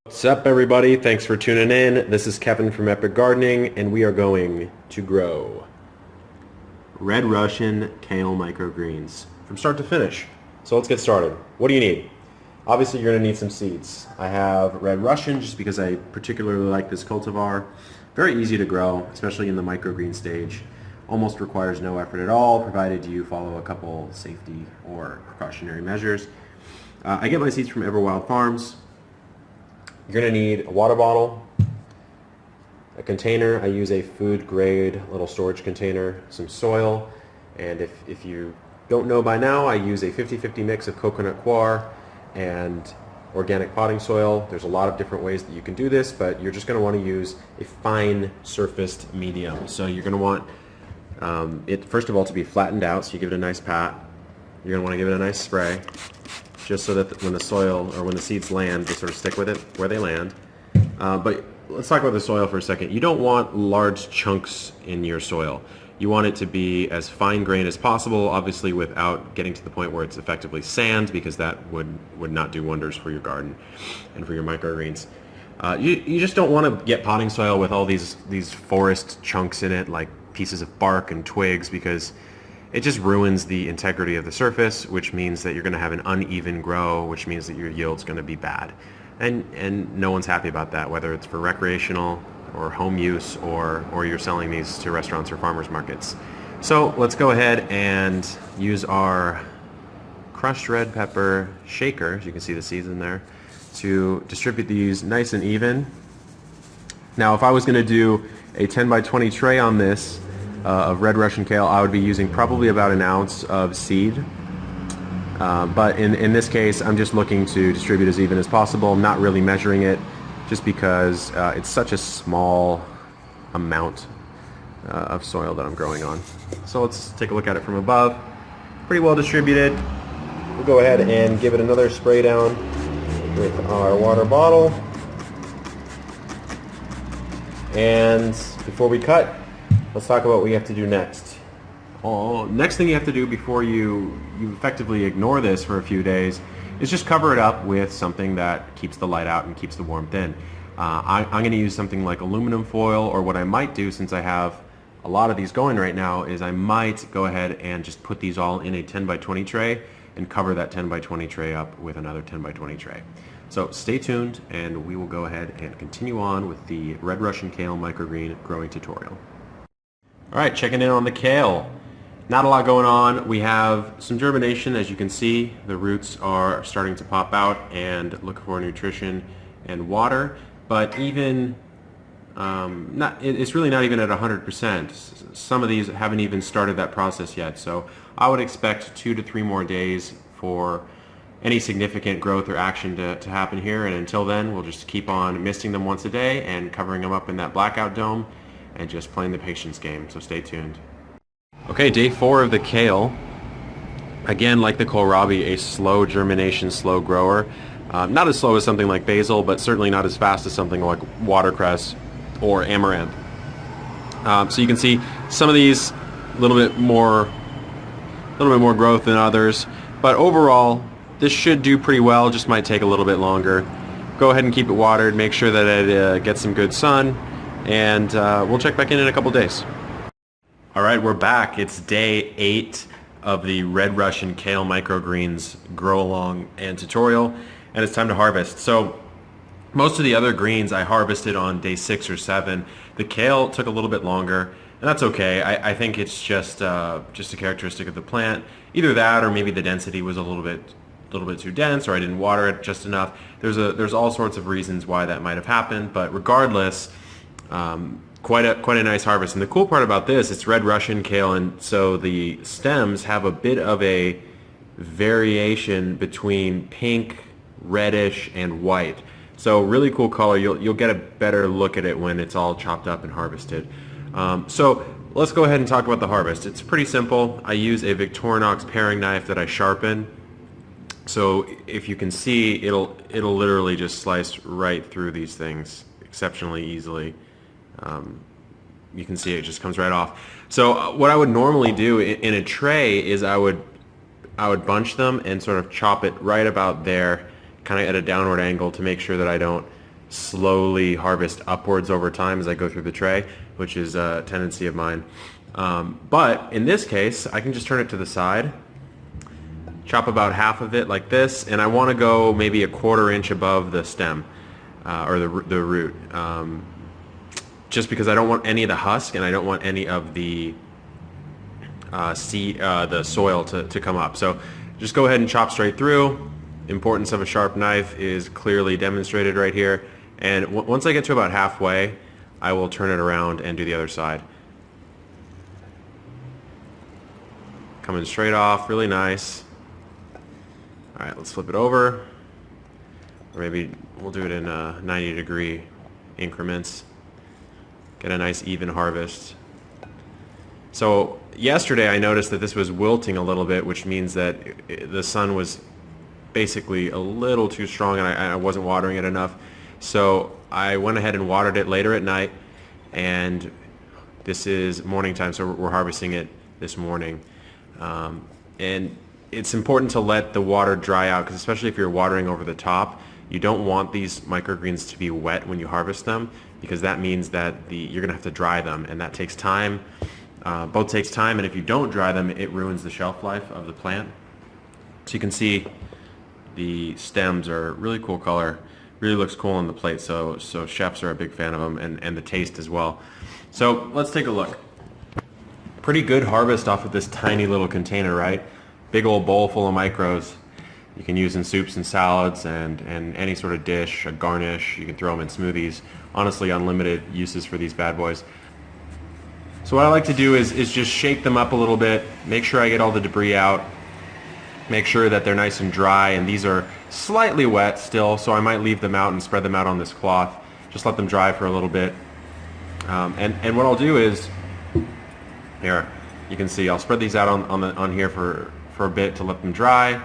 What's up, everybody? Thanks for tuning in. This is Kevin from Epic Gardening, and we are going to grow Red Russian Kale Microgreens from start to finish. So let's get started. What do you need? Obviously, you're going to need some seeds. I have Red Russian just because I particularly like this cultivar. Very easy to grow, especially in the microgreen stage. Almost requires no effort at all, provided you follow a couple safety or precautionary measures. I get my seeds from Everwild Farms. You're going to need a water bottle, a container. I use a food grade little storage container, some soil, and if you don't know by now, I use a 50-50 mix of coconut coir and organic potting soil. There's a lot of different ways that you can do this, but you're just going to want to use a fine surfaced medium. So you're going to want it, first of all, to be flattened out, so you give it a nice pat. You're going to want to give it a nice spray, just so that when the soil or when the seeds land, they sort of stick with it where they land. But let's talk about the soil for a second. You don't want large chunks in your soil. You want it to be as fine-grained as possible, obviously without getting to the point where it's effectively sand, because that would not do wonders for your garden and for your microgreens. You just don't want to get potting soil with all these forest chunks in it, like pieces of bark and twigs, because it just ruins the integrity of the surface, which means that you're going to have an uneven grow, which means that your yield's going to be bad. And no one's happy about that, whether it's for recreational or home use or you're selling these to restaurants or farmers markets. So let's go ahead and use our crushed red pepper shaker, as you can see the seeds in there, to distribute these nice and even. Now, if I was going to do a 10 by 20 tray on this, of red Russian kale, I would be using probably about an ounce of seed. But in this case, I'm just looking to distribute as even as possible. I'm not really measuring it, just because it's such a small amount of soil that I'm growing on. So let's take a look at it from above. Pretty well distributed. We'll go ahead and give it another spray down with our water bottle. And before we cut, let's talk about what we have to do next. Next thing you have to do before you effectively ignore this for a few days is just cover it up with something that keeps the light out and keeps the warmth in. I'm going to use something like aluminum foil, or what I might do, since I have a lot of these going right now, is I might go ahead and just put these all in a 10 by 20 tray and cover that 10 by 20 tray up with another 10 by 20 tray. So stay tuned, and we will go ahead and continue on with the Red Russian Kale Microgreen growing tutorial. Alright, checking in on the kale. Not a lot going on. We have some germination, as you can see. The roots are starting to pop out and look for nutrition and water, but even it's really not even at 100%. Some of these haven't even started that process yet, so I would expect 2 to 3 more days for any significant growth or action to happen here, and until then we'll just keep on misting them once a day and covering them up in that blackout dome and just playing the patience game, so stay tuned. Okay, day 4 of the kale. Again, like the kohlrabi, a slow germination, slow grower. Not as slow as something like basil, but certainly not as fast as something like watercress or amaranth. So you can see some of these a little bit more growth than others, but overall this should do pretty well. Just might take a little bit longer. Go ahead and keep it watered. Make sure that it gets some good sun, and we'll check back in a couple days. Alright, we're back. It's day 8 of the Red Russian Kale Microgreens grow along and tutorial, and it's time to harvest. So most of the other greens I harvested on day 6 or 7. The kale took a little bit longer, and that's okay. I think it's just a characteristic of the plant. Either that, or maybe the density was a little bit too dense, or I didn't water it just enough. There's all sorts of reasons why that might have happened, but regardless, quite a nice harvest. And the cool part about this, it's Red Russian kale, and so the stems have a bit of a variation between pink, reddish, and white. So really cool color. You'll get a better look at it when it's all chopped up and harvested. So let's go ahead and talk about the harvest. It's pretty simple. I use a Victorinox paring knife that I sharpen. So if you can see, it'll literally just slice right through these things exceptionally easily. You can see it just comes right off. So what I would normally do in a tray is I would bunch them and sort of chop it right about there, kind of at a downward angle, to make sure that I don't slowly harvest upwards over time as I go through the tray, which is a tendency of mine. But in this case, I can just turn it to the side, chop about half of it like this, and I want to go maybe a 1/4 inch above the stem or the root, just because I don't want any of the husk and I don't want any of the the soil to come up. So just go ahead and chop straight through. Importance of a sharp knife is clearly demonstrated right here. And once I get to about halfway, I will turn it around and do the other side. Coming straight off, really nice. All right, let's flip it over. Or maybe we'll do it in 90-degree increments. Get a nice even harvest. So yesterday I noticed that this was wilting a little bit, which means that the sun was basically a little too strong and I wasn't watering it enough. So I went ahead and watered it later at night, and this is morning time, so we're harvesting it this morning. And it's important to let the water dry out, because especially if you're watering over the top, you don't want these microgreens to be wet when you harvest them, because that means that you're going to have to dry them, and that takes time. Both takes time, and if you don't dry them, it ruins the shelf life of the plant. So you can see the stems are really cool color, really looks cool on the plate, so chefs are a big fan of them, and the taste as well. So let's take a look. Pretty good harvest off of this tiny little container, right? Big old bowl full of micros. You can use in soups and salads and any sort of dish, a garnish. You can throw them in smoothies. Honestly, unlimited uses for these bad boys. So what I like to do is just shake them up a little bit, make sure I get all the debris out, make sure that they're nice and dry, and these are slightly wet still, so I might leave them out and spread them out on this cloth. Just let them dry for a little bit. And what I'll do is, here, you can see I'll spread these out on here for a bit to let them dry.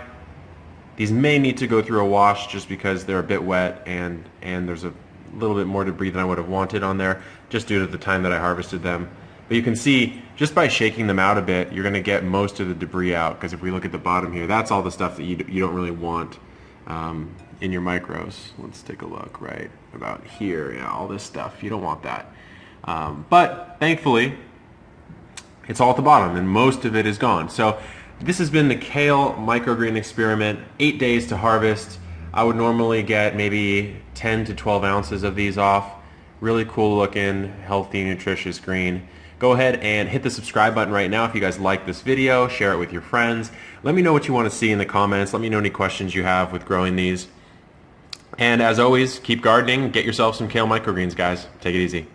These may need to go through a wash just because they're a bit wet and there's a little bit more debris than I would have wanted on there, just due to the time that I harvested them. But you can see, just by shaking them out a bit, you're going to get most of the debris out, because if we look at the bottom here, that's all the stuff that you don't really want in your micros. Let's take a look right about here. Yeah, all this stuff, you don't want that. But thankfully, it's all at the bottom, and most of it is gone. So this has been the kale microgreen experiment. 8 days to harvest. I would normally get maybe 10 to 12 ounces of these off. Really cool looking, healthy, nutritious green. Go ahead and hit the subscribe button right now if you guys like this video. Share it with your friends. Let me know what you want to see in the comments. Let me know any questions you have with growing these. And as always, keep gardening. Get yourself some kale microgreens, guys. Take it easy.